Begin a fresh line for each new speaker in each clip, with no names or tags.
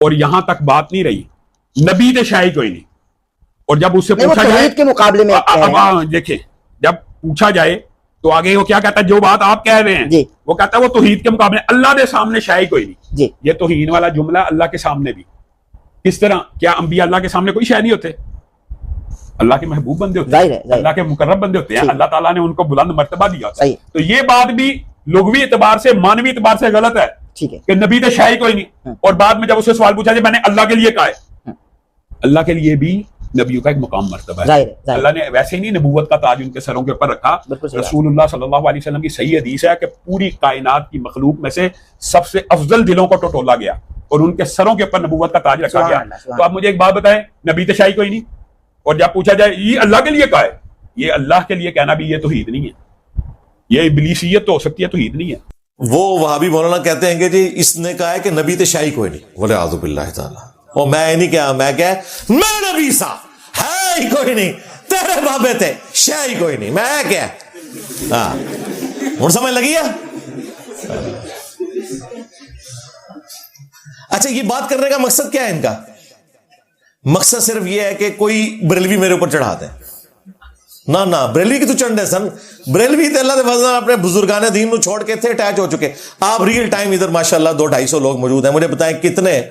اور یہاں تک بات نہیں رہی نبی تو شاہی کوئی نہیں. اور جب اس سے پوچھا جائے
کے مقابلے میں
دیکھیں جب پوچھا جائے تو آگے وہ کیا کہتا ہے, جو بات آپ کہہ رہے ہیں وہ کہتا ہے وہ توحید کے مقابلے اللہ کے سامنے شاہی کوئی نہیں. یہ توہین والا جملہ اللہ کے سامنے بھی کس طرح, کیا انبیاء اللہ کے سامنے کوئی شاہی نہیں ہوتے؟ اللہ کے محبوب بندے ہوتے ہیں, اللہ کے مقرب بندے ہوتے ہیں, اللہ تعالیٰ نے ان کو بلند مرتبہ دیا. تو یہ بات بھی لغوی اعتبار سے مانوی اعتبار سے غلط ہے کہ نبی تو شاہی کوئی نہیں. اور بعد میں جب اسے سوال پوچھا جائے میں نے اللہ کے لیے کہا ہے, اللہ کے لیے بھی نبیوں کا ایک مقام مرتبہ ہے. اللہ نے ویسے ہی نہیں نبوت کا تاج ان کے سروں کے اوپر رکھا. رسول اللہ صلی اللہ علیہ وسلم کی صحیح حدیث ہے کہ پوری کائنات کی مخلوق میں سے سب سے افضل دلوں کو ٹٹولا گیا اور ان کے سروں کے اوپر نبوت کا تاج رکھا گیا. تو آپ مجھے ایک بات بتائیں, نبی تو شاہی کوئی نہیں, اور جب پوچھا جائے یہ اللہ کے لیے کہا ہے, یہ اللہ کے لیے کہنا بھی یہ توحید نہیں ہے, یہ ابلیسیت تو ہو سکتی ہے, توحید نہیں ہے.
وہ وہابی مولانا کہتے ہیں کہ جی اس نے کہا ہے کہ نبی تے شاہی کوئی نہیں, بولے اعوذ باللہ تعالی. اور میں نہیں کہا, میں کہا میں نبی سا ہے ہی کوئی نہیں, تیرے بابے تھے شاہی کوئی نہیں, میں کیا ہاں ہوں سمجھ لگی ہے. اچھا یہ بات کرنے کا مقصد کیا ہے ان کا؟ مقصد صرف یہ ہے کہ کوئی بریلوی میرے اوپر چڑھا دے. نہ بریلوی کی تو چڑھنے سن, بریلوی تے اللہ دے فضل اپنے بزرگان دین نو چھوڑ کے تھے اٹیچ ہو چکے. آپ ریئل ٹائم ادھر ماشاءاللہ 200-250 لوگ موجود ہیں, مجھے بتائیں کتنے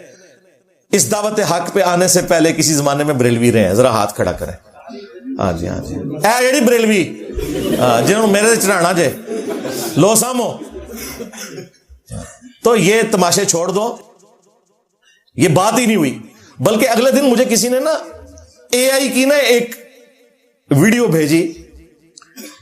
اس دعوت حق پہ آنے سے پہلے کسی زمانے میں بریلوی رہے ہیں؟ ذرا ہاتھ کھڑا کریں. ہاں جی اے جڑی بریلوی جنہوں میرے سے چڑھانا جے لو سامو, تو یہ تماشے چھوڑ دو, یہ بات ہی نہیں ہوئی. بلکہ اگلے دن مجھے کسی نے نا اے آئی کی نا ایک ویڈیو بھیجی.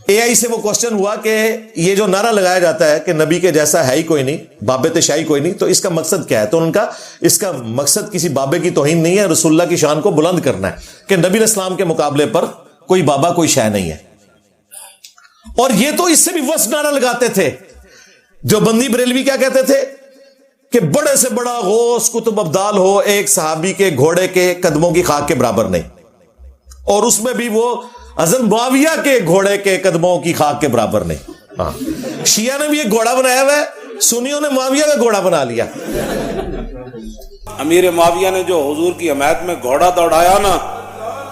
اے آئی سے وہ کوسچن ہوا کہ یہ جو نعرہ لگایا جاتا ہے کہ نبی کے جیسا ہے ہی کوئی نہیں, بابے تے شاہی کوئی نہیں, تو اس کا مقصد کیا ہے؟ تو ان کا اس کا مقصد کسی بابے کی توہین نہیں ہے, رسول اللہ کی شان کو بلند کرنا ہے کہ نبی علیہ السلام کے مقابلے پر کوئی بابا کوئی شے نہیں ہے. اور یہ تو اس سے بھی وسط نعرہ لگاتے تھے. جو بندی بریلوی کیا کہتے تھے کہ بڑے سے بڑا غوث قطب ابدال ہو, ایک صحابی کے گھوڑے کے قدموں کی خاک کے برابر نہیں, اور اس میں بھی وہ حضرت معاویہ کے گھوڑے کے قدموں کی خاک کے برابر نہیں. ہاں شیعہ نے بھی ایک گھوڑا بنایا ہوا ہے, سنیوں نے معاویہ کا گھوڑا بنا لیا.
امیر معاویہ نے جو حضور کی حمایت میں گھوڑا دوڑایا نا,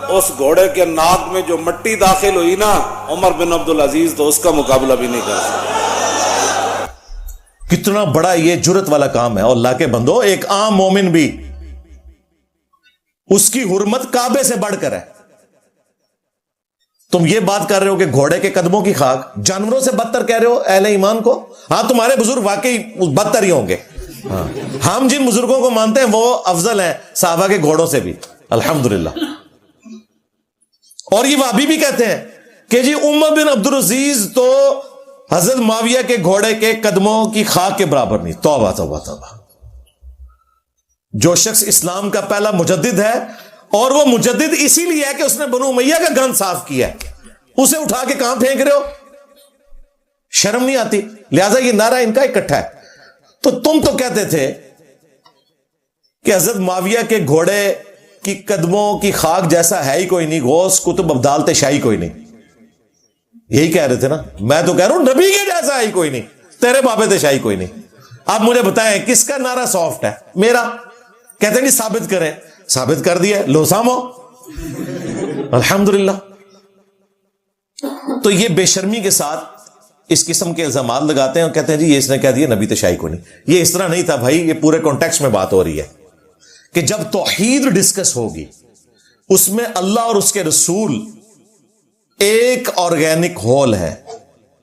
اس گھوڑے کے ناک میں جو مٹی داخل ہوئی نا, عمر بن عبدالعزیز تو اس کا مقابلہ بھی نہیں کر سکتا.
کتنا بڑا یہ جرت والا کام ہے. اور اللہ کے بندو, ایک عام مومن بھی اس کی حرمت کعبے سے بڑھ کر ہے. تم یہ بات کر رہے ہو کہ گھوڑے کے قدموں کی خاک, جانوروں سے بدتر کہہ رہے ہو اہل ایمان کو. ہاں تمہارے بزرگ واقعی بدتر ہی ہوں گے. ہم جن بزرگوں کو مانتے ہیں وہ افضل ہیں صحابہ کے گھوڑوں سے بھی, الحمدللہ. اور یہ وہابی بھی کہتے ہیں کہ جی عمر بن عبدالعزیز تو حضرت معاویہ کے گھوڑے کے قدموں کی خاک کے برابر نہیں. توبہ توبہ توبہ. جو شخص اسلام کا پہلا مجدد ہے, اور وہ مجدد اسی لیے ہے کہ اس نے بنو امیہ کا گند صاف کیا ہے, اسے اٹھا کے کہاں پھینک رہے ہو؟ شرم نہیں آتی؟ لہذا یہ نعرہ ان کا اکٹھا ہے. تو تم تو کہتے تھے کہ حضرت معاویہ کے گھوڑے کی قدموں کی خاک جیسا ہے ہی کوئی نہیں, غوث قطب ابدال تے شاہی کوئی نہیں. یہی کہہ رہے تھے نا. میں تو کہہ رہا ہوں نبی کے جیسا ہے ہی کوئی نہیں, تیرے بابے تے شاہی کوئی نہیں. آپ مجھے بتائیں کس کا نعرہ سافٹ ہے؟ میرا. کہتے نہیں ثابت کریں, ثابت کر دیا, لو سامو, الحمدللہ. تو یہ بے شرمی کے ساتھ اس قسم کے الزامات لگاتے ہیں اور کہتے ہیں جی یہ اس نے کہہ دیا نبی تے شاہی کو نہیں. یہ اس طرح نہیں تھا بھائی, یہ پورے کانٹیکسٹ میں بات ہو رہی ہے کہ جب توحید ڈسکس ہوگی اس میں اللہ اور اس کے رسول ایک آرگینک ہول ہے,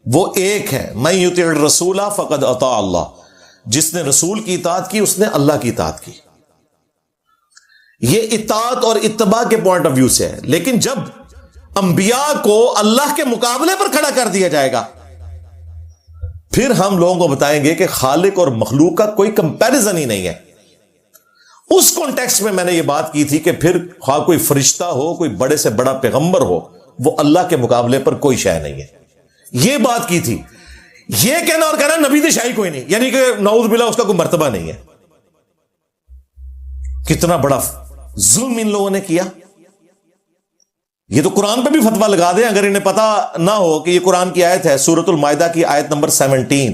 وہ ایک ہے. من یطع الرسول فقد اطاع اللہ, جس نے رسول کی اطاعت کی اس نے اللہ کی اطاعت کی. یہ اطاعت اور اتباع کے پوائنٹ آف ویو سے ہے. لیکن جب انبیاء کو اللہ کے مقابلے پر کھڑا کر دیا جائے گا, پھر ہم لوگوں کو بتائیں گے کہ خالق اور مخلوق کا کوئی کمپیریزن ہی نہیں ہے. اس کانٹیکسٹ میں میں نے یہ بات کی تھی کہ پھر خواہ کوئی فرشتہ ہو, کوئی بڑے سے بڑا پیغمبر ہو, وہ اللہ کے مقابلے پر کوئی شے نہیں ہے. یہ بات کی تھی. یہ کہنا اور کہنا نبی تے شاہی کوئی نہیں, یعنی کہ نعوذ باللہ اس کا کوئی مرتبہ نہیں ہے. کتنا بڑا ظلم ان لوگوں نے کیا. یہ تو قرآن پہ بھی فتویٰ لگا دیں اگر انہیں پتا نہ ہو کہ یہ قرآن کی آیت ہے. سورۃ المائدہ کی آیت نمبر 17,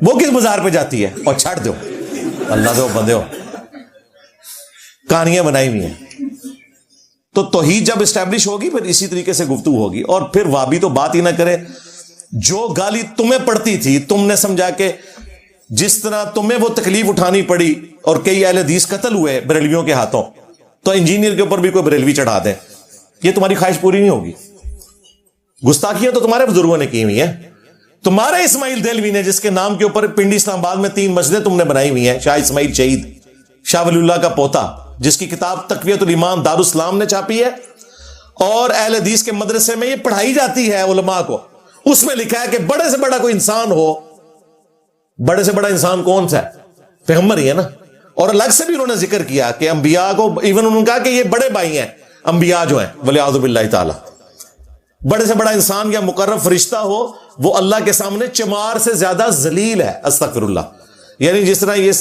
وہ کس مزار پہ جاتی ہے؟ اور چھڑ دو اللہ دو بندے ہو، کہانیاں بنائی ہوئی ہیں. تو توحید جب اسٹیبلش ہوگی پھر اسی طریقے سے گفتگو ہوگی. اور پھر وہابی تو بات ہی نہ کرے. جو گالی تمہیں پڑتی تھی تم نے سمجھا کہ جس طرح تمہیں وہ تکلیف اٹھانی پڑی اور کئی اہل حدیث قتل ہوئے بریلویوں کے ہاتھوں، تو انجینئر کے اوپر بھی کوئی بریلوی چڑھا دیں، یہ تمہاری خواہش پوری نہیں ہوگی. گستاخیاں تو تمہارے بزرگوں نے کی ہوئی ہیں. تمہارے اسماعیل دہلوی نے جس کے نام کے اوپر پنڈی اسلام آباد میں 3 مسجدیں تم نے بنائی ہوئی ہیں، شاہ اسماعیل شہید، شاہ ولی اللہ کا پوتا، جس کی کتاب تقویت الایمان دارالاسلام نے چھاپی ہے اور اہل حدیث کے مدرسے میں یہ پڑھائی جاتی ہے علماء کو. اس میں لکھا ہے کہ بڑے سے بڑا کوئی انسان ہو، بڑے سے بڑا انسان کون سا ہے؟ پیغمبر ہی ہے نا. اور الگ سے بھی انہوں نے ذکر کیا کہ انبیاء کو، ایون انہوں نے کہا کہ یہ بڑے بھائی ہیں انبیاء جو ہیں ولیعوذ باللہ تعالی. بڑے سے بڑا انسان یا مقرب فرشتہ ہو وہ اللہ کے سامنے چمار سے زیادہ ذلیل ہے. استغفر اللہ. یعنی جس طرح یہ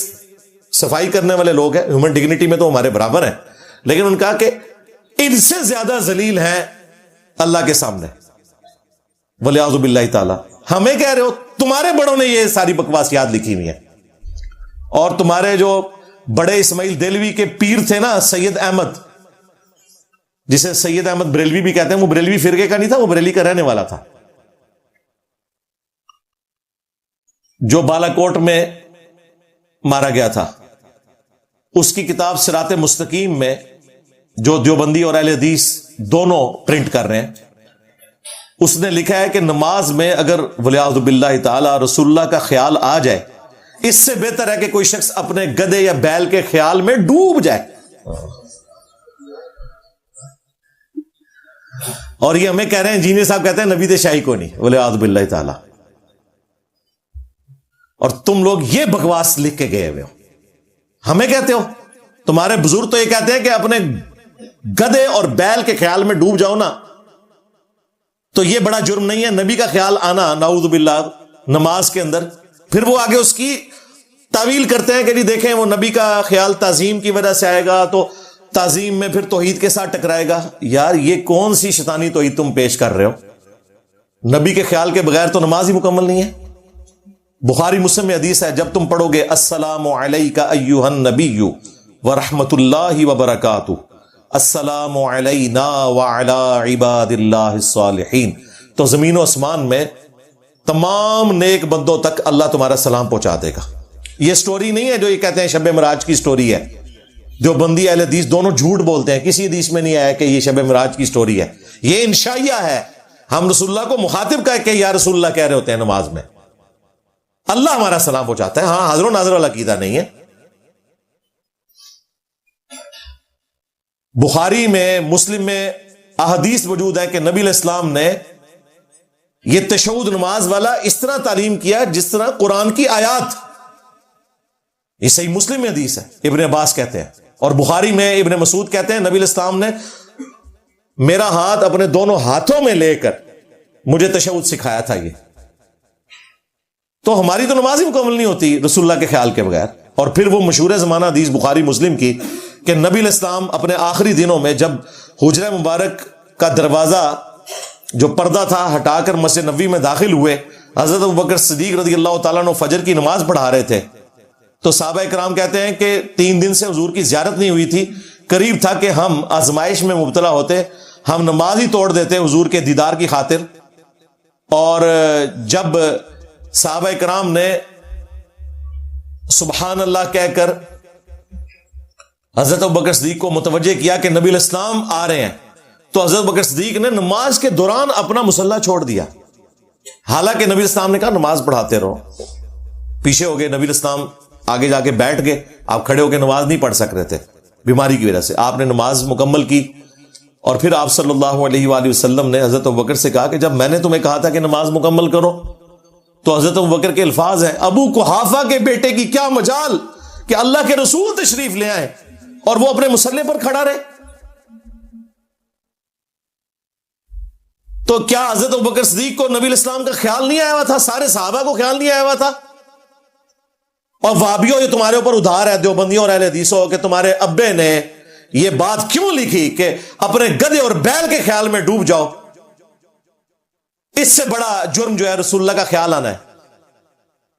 صفائی کرنے والے لوگ ہیں ہیومن ڈگنیٹی میں تو ہمارے برابر ہیں، لیکن ان کہا کہ ان سے زیادہ ذلیل ہیں اللہ کے سامنے ولیعوذ باللہ تعالی. ہمیں کہہ رہے ہو تمہارے بڑوں نے یہ ساری بکواسیات لکھی ہوئی ہیں. اور تمہارے جو بڑے اسماعیل دہلوی کے پیر تھے نا سید احمد، جسے سید احمد بریلوی بھی کہتے ہیں، وہ بریلوی فرقے کا نہیں تھا، وہ بریلی کا رہنے والا تھا، جو بالا کوٹ میں مارا گیا تھا. اس کی کتاب صراط مستقیم میں جو دیوبندی اور اہل حدیث دونوں پرنٹ کر رہے ہیں، اس نے لکھا ہے کہ نماز میں اگر ولیعوذ باللہ تعالی رسول اللہ کا خیال آ جائے، اس سے بہتر ہے کہ کوئی شخص اپنے گدھے یا بیل کے خیال میں ڈوب جائے. اور یہ ہمیں کہہ رہے ہیں، انجینئر صاحب کہتے ہیں نبی دے شاہی کو نہیں ولیعوذ باللہ تعالی. اور تم لوگ یہ بکواس لکھ کے گئے ہوئے ہو. ہمیں کہتے ہو تمہارے بزرگ تو یہ کہتے ہیں کہ اپنے گدھے اور بیل کے خیال میں ڈوب جاؤ نا تو یہ بڑا جرم نہیں ہے. نبی کا خیال آنا نعوذ باللہ نماز کے اندر، پھر وہ آگے اس کی تعویل کرتے ہیں کہ جی دیکھیں وہ نبی کا خیال تعظیم کی وجہ سے آئے گا تو تعظیم میں پھر توحید کے ساتھ ٹکرائے گا. یار یہ کون سی شیطانی توحید تم پیش کر رہے ہو؟ نبی کے خیال کے بغیر تو نماز ہی مکمل نہیں ہے. بخاری مسلم میں حدیث ہے، جب تم پڑھو گے السلام علیکہ ایھا النبی ورحمۃ اللہ وبرکاتہ، السلام علینا وعلی عباد اللہ الصالحین، تو زمین و آسمان میں تمام نیک بندوں تک اللہ تمہارا سلام پہنچا دے گا. یہ سٹوری نہیں ہے جو یہ کہتے ہیں شب معراج کی سٹوری ہے. جو بندی اہل حدیث دونوں جھوٹ بولتے ہیں، کسی حدیث میں نہیں آیا کہ یہ شب معراج کی سٹوری ہے. یہ انشائیہ ہے. ہم رسول اللہ کو مخاطب کہہ کے یا رسول اللہ کہہ رہے ہوتے ہیں نماز میں، اللہ ہمارا سلام پہنچاتا ہے. ہاں حاضر و ناظر والا عقیدہ نہیں ہے. بخاری میں مسلم میں احادیث موجود ہے کہ نبی علیہ السلام نے یہ تشہد نماز والا اس طرح تعلیم کیا جس طرح قرآن کی آیات. یہ صحیح مسلم میں حدیث ہے، ابن عباس کہتے ہیں. اور بخاری میں ابن مسعود کہتے ہیں نبی علیہ السلام نے میرا ہاتھ اپنے دونوں ہاتھوں میں لے کر مجھے تشہد سکھایا تھا. یہ تو ہماری تو نماز ہی مکمل نہیں ہوتی رسول اللہ کے خیال کے بغیر. اور پھر وہ مشہور زمانہ حدیث بخاری مسلم کی کہ نبی علیہ السلام اپنے آخری دنوں میں جب حجرہ مبارک کا دروازہ جو پردہ تھا ہٹا کر مسجد نبوی میں داخل ہوئے، حضرت ابوبکر صدیق رضی اللہ تعالیٰ عنہ فجر کی نماز پڑھا رہے تھے. تو صحابہ کرام کہتے ہیں کہ 3 دن سے حضور کی زیارت نہیں ہوئی تھی، قریب تھا کہ ہم آزمائش میں مبتلا ہوتے، ہم نماز ہی توڑ دیتے حضور کے دیدار کی خاطر. اور جب صحابہ کرام نے سبحان اللہ کہہ کر حضرت ابوبکر صدیق کو متوجہ کیا کہ نبی علیہ السلام آ رہے ہیں، تو حضرت ابوبکر صدیق نے نماز کے دوران اپنا مصلی چھوڑ دیا. حالانکہ نبی علیہ السلام نے کہا نماز پڑھاتے رہو. پیچھے ہو گئے، نبی علیہ السلام آگے جا کے بیٹھ گئے. آپ کھڑے ہو کے نماز نہیں پڑھ سک رہے تھے بیماری کی وجہ سے. آپ نے نماز مکمل کی اور پھر آپ صلی اللہ علیہ وآلہ وسلم نے حضرت ابوبکر سے کہا کہ جب میں نے تمہیں کہا تھا کہ نماز مکمل کرو، تو حضرت ابوبکر کے الفاظ ہیں ابو قحافہ کے بیٹے کی کیا مجال کہ اللہ کے رسول تشریف لے آئے اور وہ اپنے مصلی پر کھڑا رہے. تو کیا حضرت ابوبکر صدیق کو نبی علیہ السلام کا خیال نہیں آیا ہوا تھا؟ سارے صحابہ کو خیال نہیں آیا ہوا تھا؟ اور وہابیوں جو تمہارے اوپر ادھار ہے، دیوبندیوں اور اہل حدیثوں، کہ تمہارے ابے نے یہ بات کیوں لکھی کہ اپنے گدھے اور بیل کے خیال میں ڈوب جاؤ؟ اس سے بڑا جرم جو ہے رسول اللہ کا خیال آنا ہے.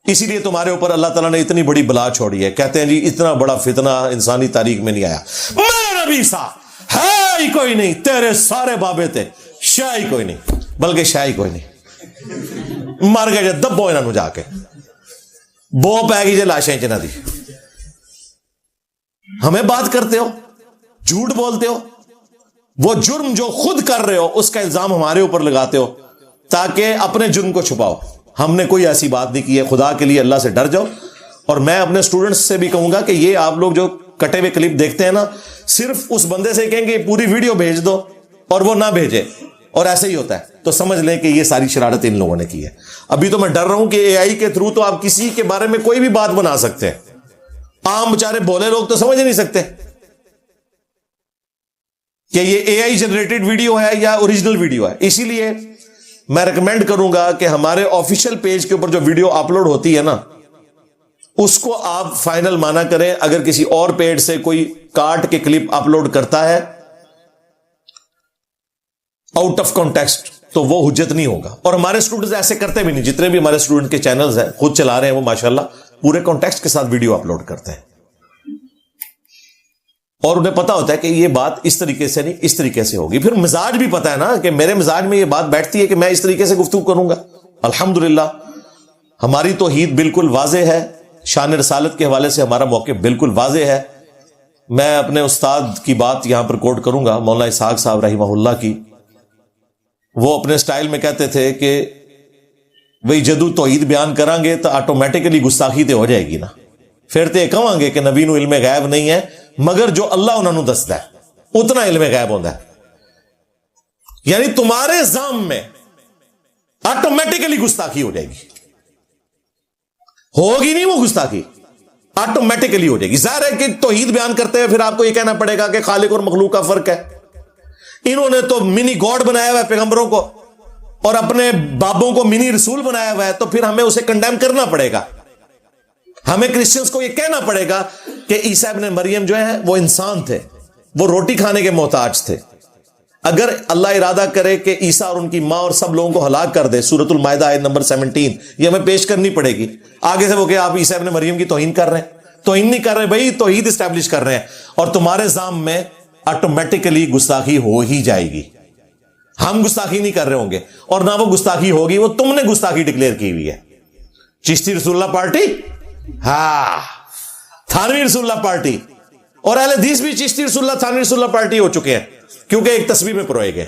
اسی لیے تمہارے اوپر اللہ تعالیٰ نے اتنی بڑی بلا چھوڑی ہے. کہتے ہیں جی اتنا بڑا فتنہ انسانی تاریخ میں نہیں آیا. میرا نبی سا ہے ہی کوئی نہیں, تیرے سارے بابے تھے, شاہ ہی کوئی نہیں, بلکہ شاہ ہی کوئی نہیں. مر گئے جب دبو انہوں جا کے بو پہ گئی جی لاشیں چنا دی. ہمیں بات کرتے ہو, جھوٹ بولتے ہو, وہ جرم جو خود کر رہے ہو اس کا الزام ہمارے اوپر لگاتے ہو تاکہ اپنے جرم کو چھپاؤ. ہم نے کوئی ایسی بات نہیں کی ہے. خدا کے لیے اللہ سے ڈر جاؤ. اور میں اپنے اسٹوڈنٹس سے بھی کہوں گا کہ یہ آپ لوگ جو کٹے ہوئے کلپ دیکھتے ہیں نا, صرف اس بندے سے کہیں گے پوری ویڈیو بھیج دو اور وہ نہ بھیجے, اور ایسے ہی ہوتا ہے, تو سمجھ لیں کہ یہ ساری شرارت ان لوگوں نے کی ہے. ابھی تو میں ڈر رہا ہوں کہ اے آئی کے تھرو تو آپ کسی کے بارے میں کوئی بھی بات بنا سکتے ہیں. عام بیچارے بولے لوگ تو سمجھ نہیں سکتے کہ یہ اے آئی جنریٹڈ ویڈیو ہے یا اوریجنل ویڈیو ہے. اسی لیے میں ریکمینڈ کروں گا کہ ہمارے آفیشیل پیج کے اوپر جو ویڈیو اپلوڈ ہوتی ہے نا, اس کو آپ فائنل مانا کریں. اگر کسی اور پیج سے کوئی کاٹ کے کلپ اپلوڈ کرتا ہے آؤٹ آف کانٹیکسٹ تو وہ حجت نہیں ہوگا. اور ہمارے اسٹوڈنٹس ایسے کرتے بھی نہیں. جتنے بھی ہمارے اسٹوڈنٹ کے چینلز ہیں خود چلا رہے ہیں وہ ماشاءاللہ پورے کانٹیکسٹ کے ساتھ ویڈیو اپلوڈ کرتے ہیں, اور انہیں پتا ہوتا ہے کہ یہ بات اس طریقے سے نہیں اس طریقے سے ہوگی. پھر مزاج بھی پتا ہے نا کہ میرے مزاج میں یہ بات بیٹھتی ہے کہ میں اس طریقے سے گفتگو کروں گا. الحمدللہ ہماری توحید بالکل واضح ہے. شان رسالت کے حوالے سے ہمارا موقف بالکل واضح ہے. میں اپنے استاد کی بات یہاں پر کوٹ کروں گا, مولانا اسحاق صاحب رحمہ اللہ کی. وہ اپنے سٹائل میں کہتے تھے کہ وہی جدو توحید بیان کریں گے تو آٹومیٹکلی گستاخی تے ہو جائے گی نا. پھر تے کہاں گے کہ نبی نو علم غیب نہیں ہے, مگر جو اللہ انہوں نے دستا ہے اتنا علم غیب ہوتا ہے. یعنی تمہارے ذام میں آٹومیٹکلی گستاخی ہو جائے گی. ہوگی نہیں وہ گستاخی, آٹومیٹکلی ہو جائے گی. ظاہر ہے کہ توحید بیان کرتے ہیں پھر آپ کو یہ کہنا پڑے گا کہ خالق اور مخلوق کا فرق ہے. انہوں نے تو منی گاڈ بنایا ہوا ہے پیغمبروں کو, اور اپنے بابوں کو منی رسول بنایا ہوا ہے, تو پھر ہمیں اسے کنڈیم کرنا پڑے گا. ہمیں کرسچنز کو یہ کہنا پڑے گا کہ عیسیٰ ابن مریم جو ہے وہ انسان تھے, وہ روٹی کھانے کے محتاج تھے. اگر اللہ ارادہ کرے کہ عیسیٰ اور ان کی ماں اور سب لوگوں کو ہلاک کر دے, سورۃ المائدہ آیت نمبر 17 یہ ہمیں پیش کرنی پڑے گی. آگے سے وہ کہ آپ عیسیٰ ابن مریم کی توہین کر رہے ہیں. توہین نہیں کر رہے بھائی, توحید اسٹیبلش کر رہے ہیں. اور تمہارے ذام میں آٹومیٹکلی گستاخی ہو ہی جائے گی. ہم گستاخی نہیں کر رہے ہوں گے, اور نہ وہ گستاخی ہوگی, وہ تم نے گستاخی ڈکلیئر کی ہوئی ہے. چشتی رسول اللہ پارٹی, ہاں تھانوی رسول اللہ پارٹی, اور اہل حدیث بھی چشتی رسول اللہ تھانوی رسول اللہ پارٹی ہو چکے ہیں کیونکہ ایک تسبیح میں پروئے گئے.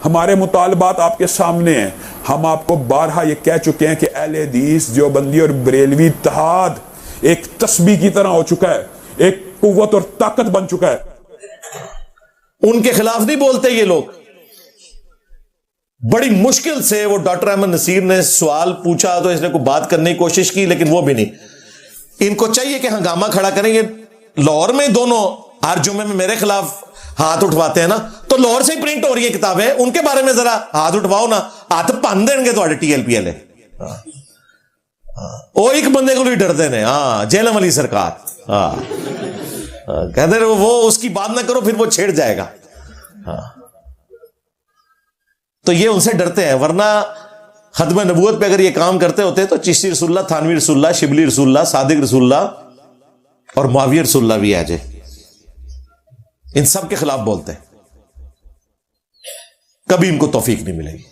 ہمارے مطالبات آپ کے سامنے ہیں. ہم آپ کو بارہا یہ کہہ چکے ہیں کہ اہل حدیث دیوبندی اور بریلوی اتحاد ایک تسبیح کی طرح ہو چکا ہے, ایک قوت اور طاقت بن چکا ہے.
ان کے خلاف نہیں بولتے یہ لوگ. بڑی مشکل سے وہ ڈاکٹر احمد نصیر نے سوال پوچھا تو اس نے کوئی بات کرنے کی کوشش کی, لیکن وہ بھی نہیں. ان کو چاہیے کہ ہنگامہ کھڑا کریں. یہ لاہور میں دونوں ہر جمعے میں میرے خلاف ہاتھ اٹھواتے ہیں نا, تو لاہور سے ہی پرنٹ ہو رہی ہے کتابیں, ان کے بارے میں ذرا ہاتھ اٹھواؤ نا, ہاتھ پن دیں گے تو ٹی ایل پی ایل ہے. وہ ایک بندے کو بھی ڈرتے ہیں, ہاں جیلم علی سرکار, ہاں کہتے ہیں وہ اس کی بات نہ کرو پھر وہ چھیڑ جائے گا. تو یہ ان سے ڈرتے ہیں, ورنہ ختم نبوت پہ اگر یہ کام کرتے ہوتے تو چشتی رسول اللہ, تھانوی رسول اللہ, شبلی رسول اللہ, صادق رسول اللہ اور معاویہ رسول اللہ بھی آ جائے. ان سب کے خلاف بولتے ہیں, کبھی ان کو توفیق نہیں ملے گی.